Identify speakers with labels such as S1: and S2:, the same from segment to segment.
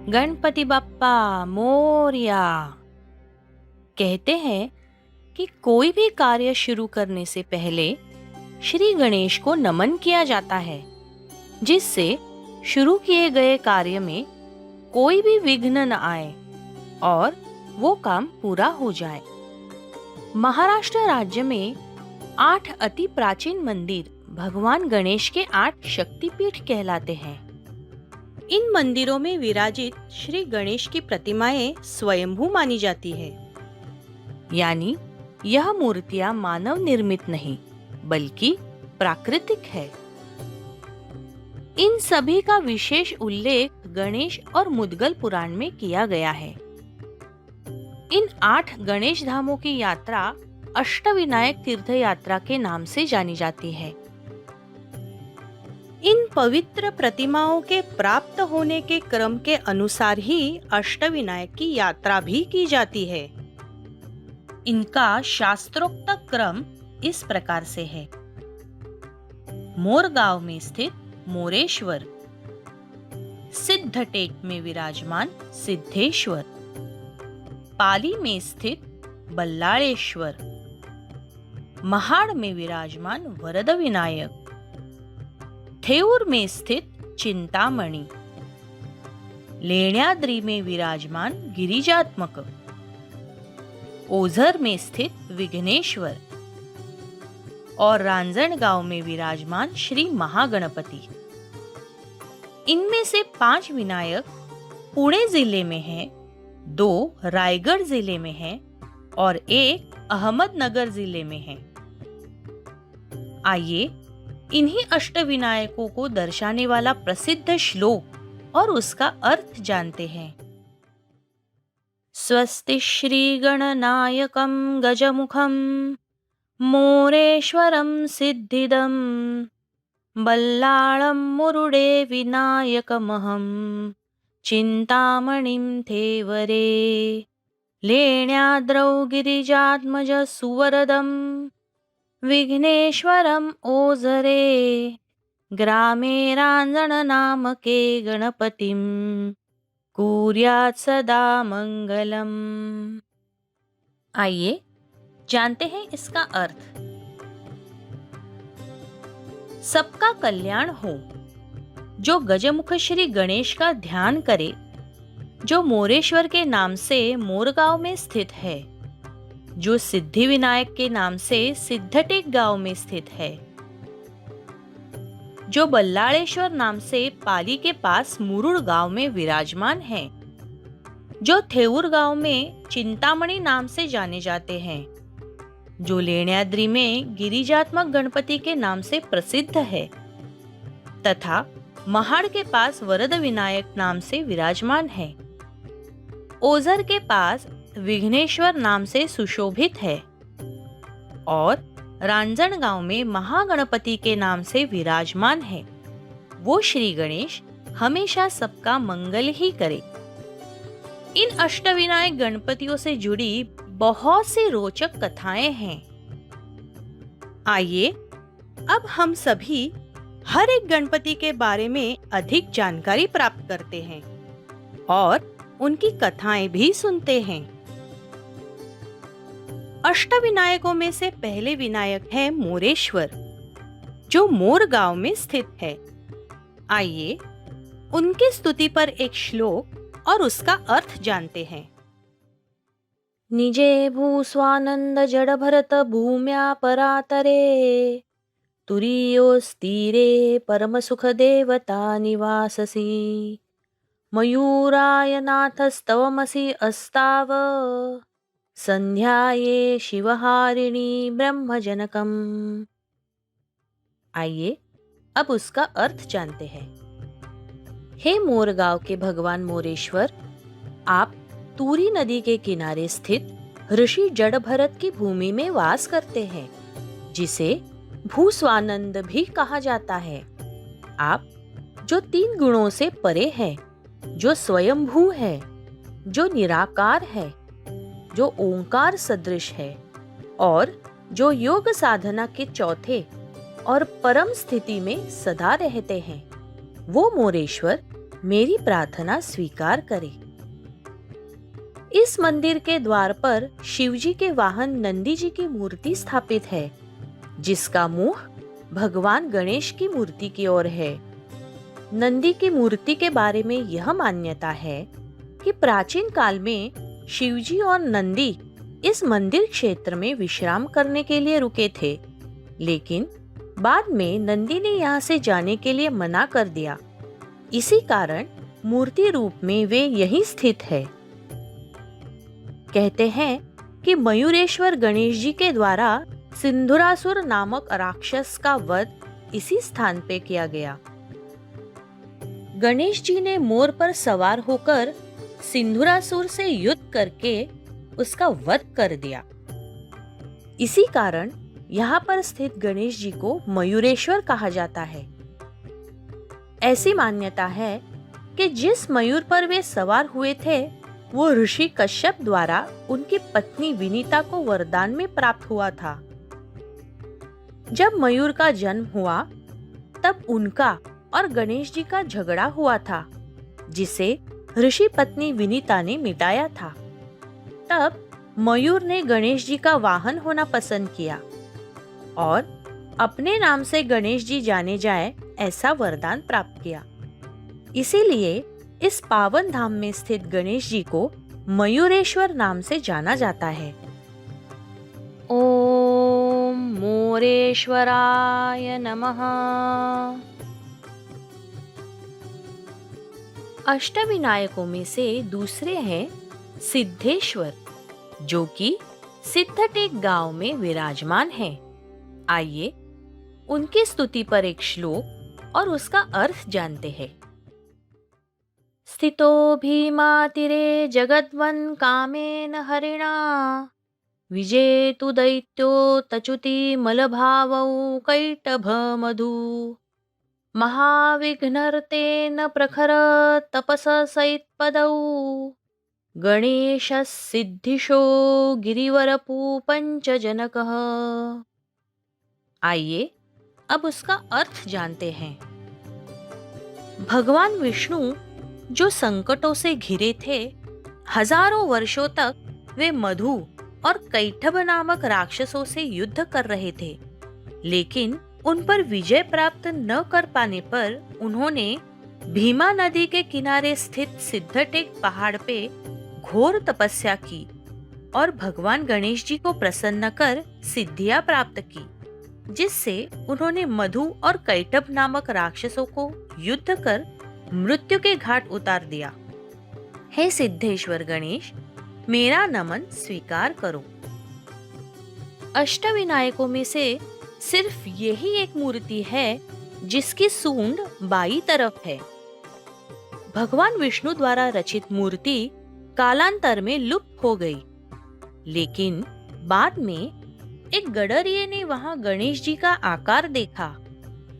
S1: गणपति बप्पा मोरया। कहते हैं कि कोई भी कार्य शुरू करने से पहले श्री गणेश को नमन किया जाता है, जिससे शुरू किए गए कार्य में कोई भी विघ्न न आए और वो काम पूरा हो जाए। महाराष्ट्र राज्य में 8 अति प्राचीन मंदिर भगवान गणेश के 8 शक्तिपीठ कहलाते हैं। इन मंदिरों में विराजित श्री गणेश की प्रतिमाएं स्वयंभू मानी जाती है, यानी यह मूर्तियां मानव निर्मित नहीं बल्कि प्राकृतिक है। इन सभी का विशेष उल्लेख गणेश और मुद्गल पुराण में किया गया है। इन 8 गणेश धामों की यात्रा अष्टविनायक तीर्थ यात्रा के नाम से जानी जाती है। इन पवित्र प्रतिमाओं के प्राप्त होने के क्रम के अनुसार ही अष्टविनायक की यात्रा भी की जाती है। इनका शास्त्रोक्त क्रम इस प्रकार से है। मोरगांव में स्थित मोरेश्वर, सिद्धटेक में विराजमान सिद्धेश्वर, पाली में स्थित बल्लाळेश्वर, महाड़ में विराजमान वरद विनायक, थेऊर में स्थित चिंतामणि, लेण्याद्री में विराजमान गिरिजात्मक, ओझर में स्थित विघ्नेश्वर और रांजणगांव में विराजमान श्री महागणपति। इनमें से 5 विनायक पुणे जिले में हैं, 2 रायगढ़ जिले में हैं और 1 अहमदनगर जिले में है। आइए इन्हीं अष्टविनायकों को दर्शाने वाला प्रसिद्ध श्लोक और उसका अर्थ जानते हैं। स्वस्ति श्री गणनायकं गजमुखं मोरेश्वरं सिद्धिदं बल्लाळं मुरुडे विनायकमहं चिंतामणिं थेवरे लेण्याद्रौ गिरिजात्मज सुवरदं विघ्नेश्वरम् ओझरे ग्रामे रांजण नामके गणपतिं कुर्यात् सदा मंगलम। आइए जानते हैं इसका अर्थ। सबका कल्याण हो, जो गजमुख श्री गणेश का ध्यान करे, जो मोरेश्वर के नाम से मोरगांव में स्थित है, जो सिद्धि विनायक के नाम से सिद्धटेक गांव में स्थित है, जो बल्लाळेश्वर नाम से पाली के पास मुरुड गांव में विराजमान है, जो थेऊर गांव में चिंतामणि नाम से जाने जाते हैं, जो लेण्याद्री में गिरिजात्मक गणपति के नाम से प्रसिद्ध है तथा महाड़ के पास वरद विनायक नाम से विराजमान है, ओझर के पास विघ्नेश्वर नाम से सुशोभित है और रांजणगांव में महागणपति के नाम से विराजमान है, वो श्री गणेश हमेशा सबका मंगल ही करे। इन अष्टविनायक गणपतियों से जुड़ी बहुत सी रोचक कथाएं हैं। आइए अब हम सभी हर एक गणपति के बारे में अधिक जानकारी प्राप्त करते हैं और उनकी कथाएं भी सुनते हैं। अष्टविनायकों में से पहले विनायक है मोरेश्वर, जो मोरगांव में स्थित है। आइए उनकी स्तुति पर एक श्लोक और उसका अर्थ जानते हैं। निजे भूस्वानंद जड़ भरत भूम्या परातरे तुरीयोस्तीरे परम सुख देवता निवाससी मयूराय नाथस्तवमसि अस्ताव संध्याये शिवहारिणी ब्रह्मजनकम। आइए अब उसका अर्थ जानते हैं। हे मोरगांव के भगवान मोरेश्वर, आप तूरी नदी के किनारे स्थित ऋषि जड़ भरत की भूमि में वास करते हैं, जिसे भूस्वानंद भी कहा जाता है। आप जो 3 गुणों से परे है, जो स्वयंभू है, जो निराकार है, जो ओंकार सदृश है और जो योग साधना के चौथे और परम स्थिति में सदा रहते हैं, वो मोरेश्वर मेरी प्रार्थना स्वीकार करे। इस मंदिर के द्वार पर शिवजी के वाहन नंदी जी की मूर्ति स्थापित है, जिसका मुंह भगवान गणेश की मूर्ति की ओर है। नंदी की मूर्ति के बारे में यह मान्यता है कि प्राचीन काल में शिवजी और नंदी इस मंदिर क्षेत्र में विश्राम करने के लिए रुके थे, लेकिन बाद में नंदी ने यहाँ से जाने के लिए मना कर दिया। इसी कारण मूर्ति रूप में वे यहीं स्थित है। कहते हैं कि मयूरेश्वर गणेश जी के द्वारा सिंधुरासुर नामक राक्षस का वध इसी स्थान पे किया गया। गणेश जी ने मोर पर सवार होकर सिंधुरासुर से युद्ध करके उसका वध कर दिया। इसी कारण यहाँ पर स्थित गणेश जी को मयूरेश्वर कहा जाता है। ऐसी मान्यता है कि जिस मयूर पर वे सवार हुए थे वो ऋषि कश्यप द्वारा उनकी पत्नी विनीता को वरदान में प्राप्त हुआ था। जब मयूर का जन्म हुआ तब उनका और गणेश जी का झगड़ा हुआ था, जिसे ऋषि पत्नी विनीता ने मिटाया था। तब मयूर ने गणेश जी का वाहन होना पसंद किया और अपने नाम से गणेश जी जाने जाए ऐसा वरदान प्राप्त किया। इसीलिए इस पावन धाम में स्थित गणेश जी को मयूरेश्वर नाम से जाना जाता है। ओम मोरेश्वराय नमः। अष्टविनायकों में से दूसरे हैं सिद्धेश्वर, जो कि सिद्धटेक गांव में विराजमान हैं। आइए उनकी स्तुति पर एक श्लोक और उसका अर्थ जानते हैं। स्थितो भीमातिरे जगद्वन् कामेन हरिणा विजेतु दैत्यो तचुति मलभावौ कैटभ मधु महाविघ्नर्तेन प्रखर तपस सैत्पदौ गणेशः सिद्धिशो गिरिवरपु पंचजनकः। आइए अब उसका अर्थ जानते हैं। भगवान विष्णु जो संकटों से घिरे थे, हजारों वर्षों तक वे मधु और कैटभ नामक राक्षसों से युद्ध कर रहे थे, लेकिन उन पर विजय प्राप्त न कर पाने पर उन्होंने भीमा नदी के किनारे स्थित सिद्धटेक पहाड़ पे घोर तपस्या की और भगवान गणेश जी को प्रसन्न कर सिद्धियां प्राप्त की, जिससे उन्होंने मधु और कैटभ नामक राक्षसों को युद्ध कर मृत्यु के घाट उतार दिया। हे सिद्धेश्वर गणेश, मेरा नमन स्वीकार करो। अष्टविनायकों में से सिर्फ यही एक मूर्ति है जिसकी सूंड बाईं तरफ है। भगवान विष्णु द्वारा रचित मूर्ति कालांतर में लुप्त हो गई, लेकिन बाद में एक गडरिये ने वहां गणेश जी का आकार देखा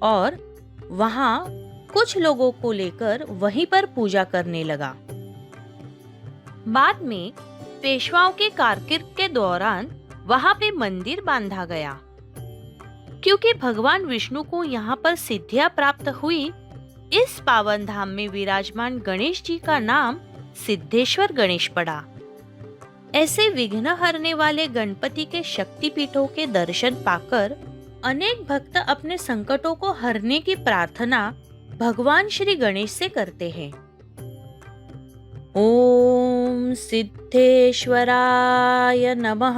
S1: और वहां कुछ लोगों को लेकर वहीं पर पूजा करने लगा। बाद में पेशवाओं के कारकिर्द के दौरान वहां पे मंदिर बांधा गया। क्योंकि भगवान विष्णु को यहाँ पर सिद्धियां प्राप्त हुई, इस पावन धाम में विराजमान गणेश जी का नाम सिद्धेश्वर गणेश पड़ा। ऐसे विघ्न हरने वाले गणपति के शक्तिपीठों के दर्शन पाकर अनेक भक्त अपने संकटों को हरने की प्रार्थना भगवान श्री गणेश से करते हैं। ओम सिद्धेश्वराय नमः।